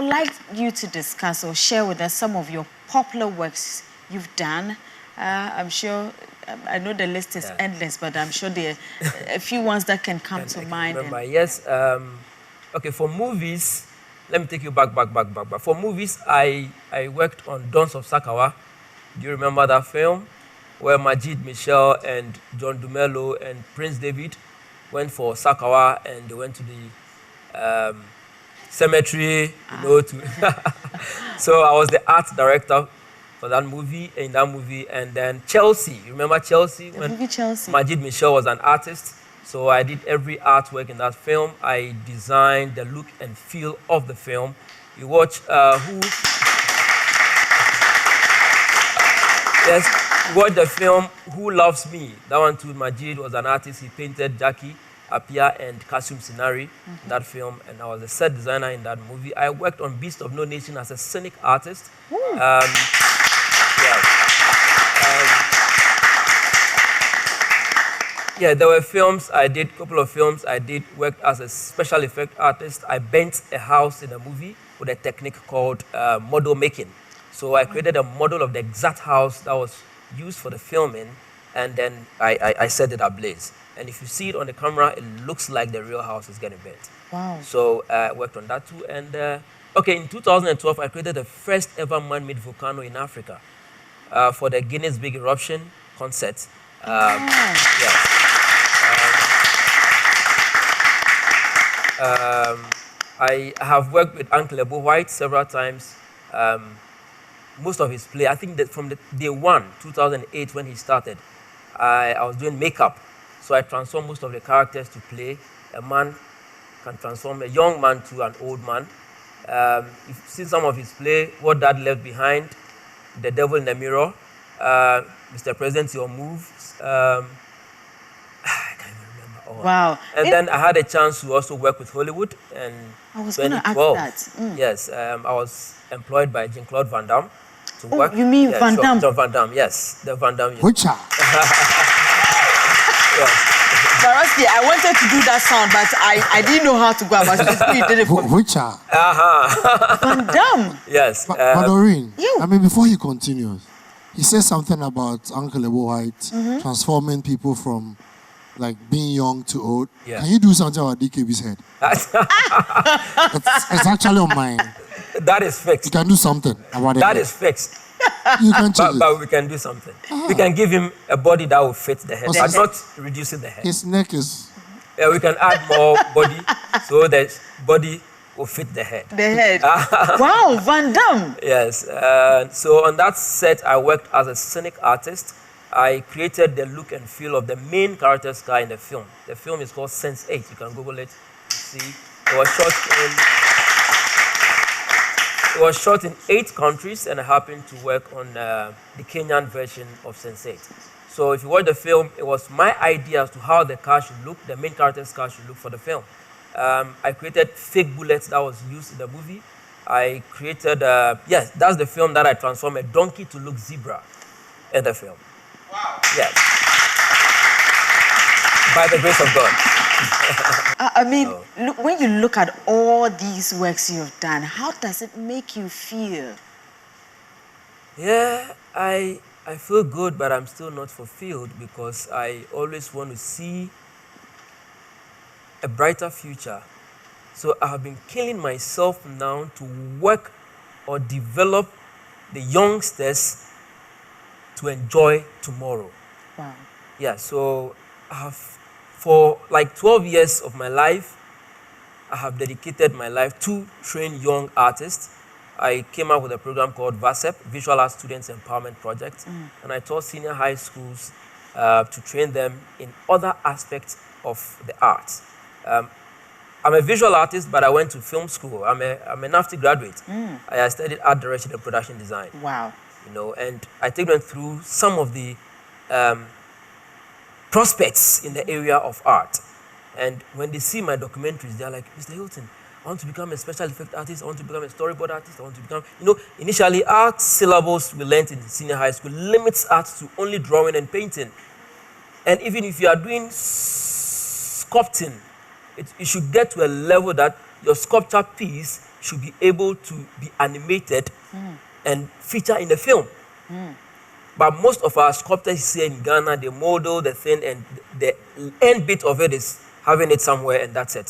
like you to discuss or share with us some of your popular works you've done. I'm sure, I know the list is endless, but I'm sure there are a few ones that can come to mind. Remember, yes. Okay, for movies, let me take you back. For movies, I worked on Dons of Sakawa. Do you remember that film? Where Majid Michel and John Dumelo and Prince David went for Sakawa and they went to the cemetery, you know, to so I was the art director for that movie, and then Chelsea. You remember Chelsea? The movie Chelsea. Majid Michel was an artist, so I did every artwork in that film. I designed the look and feel of the film. You watch watch the film Who Loves Me? That one too, Majid was an artist. He painted Jackie, Apia, and Kasum Sinari in that film, and I was a set designer in that movie. I worked on Beast of No Nation as a cynic artist. Yeah, there were films I did, couple of films I did, worked as a special effect artist. I bent a house in a movie with a technique called model making. So I created a model of the exact house that was used for the filming, and then I set it ablaze. And if you see it on the camera, it looks like the real house is getting bent. Wow. So I worked on that too. And okay, in 2012, I created the first ever man-made volcano in Africa for the Guinness Big Eruption concert. I have worked with Uncle Ebo White several times. Most of his play, I think that from the day one, 2008, when he started, I was doing makeup. So I transformed most of the characters to play. A man can transform a young man to an old man. You've seen some of his play, What Dad Left Behind, The Devil in the Mirror, Mr. President, Your Moves. I can't even remember all. Wow. And then I had a chance to also work with Hollywood. And I was going to ask that. Yes, I was employed by Jean-Claude Van Damme to work. You mean Van Damme? John Van Damme, yes. The Van Damme. Which Baraski, I wanted to do that sound, but I didn't know how to go about it. So you did it for me. Which Van Damme? Yes. But Doreen, I mean, before he continues, he says something about Uncle Ebo White transforming people from like being young to old. Yeah. Can you do something about DKB's head? it's actually on mine. That is fixed. You can do something about it. That is fixed. You can change it. But we can do something. We can give him a body that will fit the head, but not reducing the head. His neck is... Yeah, we can add more body so that body will fit the head. The head. Wow, Van Damme. Yes. So on that set, I worked as a scenic artist. I created the look and feel of the main character's car in the film. The film is called Sense8. You can Google it. See, it was shot in 8 countries, and I happened to work on the Kenyan version of Sense8. So if you watch the film, it was my idea as to how the car should look, the main character's car should look for the film. I created fake bullets that was used in the movie. I created, yes, that's the film that I transformed a donkey to look zebra in the film. Wow. Yes. By the grace of God. I mean, when you look at all these works you've done, how does it make you feel? Yeah, I feel good, but I'm still not fulfilled because I always want to see a brighter future. So I have been killing myself now to work or develop the youngsters to enjoy tomorrow. Wow. Yeah, so I have, for like 12 years of my life, I have dedicated my life to train young artists. I came up with a program called VASEP, Visual Arts Students Empowerment Project, and I taught senior high schools to train them in other aspects of the arts. I'm a visual artist, but I went to film school. I'm a NAFTI graduate. I studied art direction and production design. Wow. You know, and I take them through some of the prospects in the area of art. And when they see my documentaries, they're like, Mr. Hilton, I want to become a special effect artist, I want to become a storyboard artist, I want to become, you know, initially art syllables we learned in senior high school limits art to only drawing and painting. And even if you are doing sculpting, you should get to a level that your sculpture piece should be able to be animated and feature in the film. But most of our sculptors here in Ghana, they model the thing, and the end bit of it is having it somewhere, and that's it.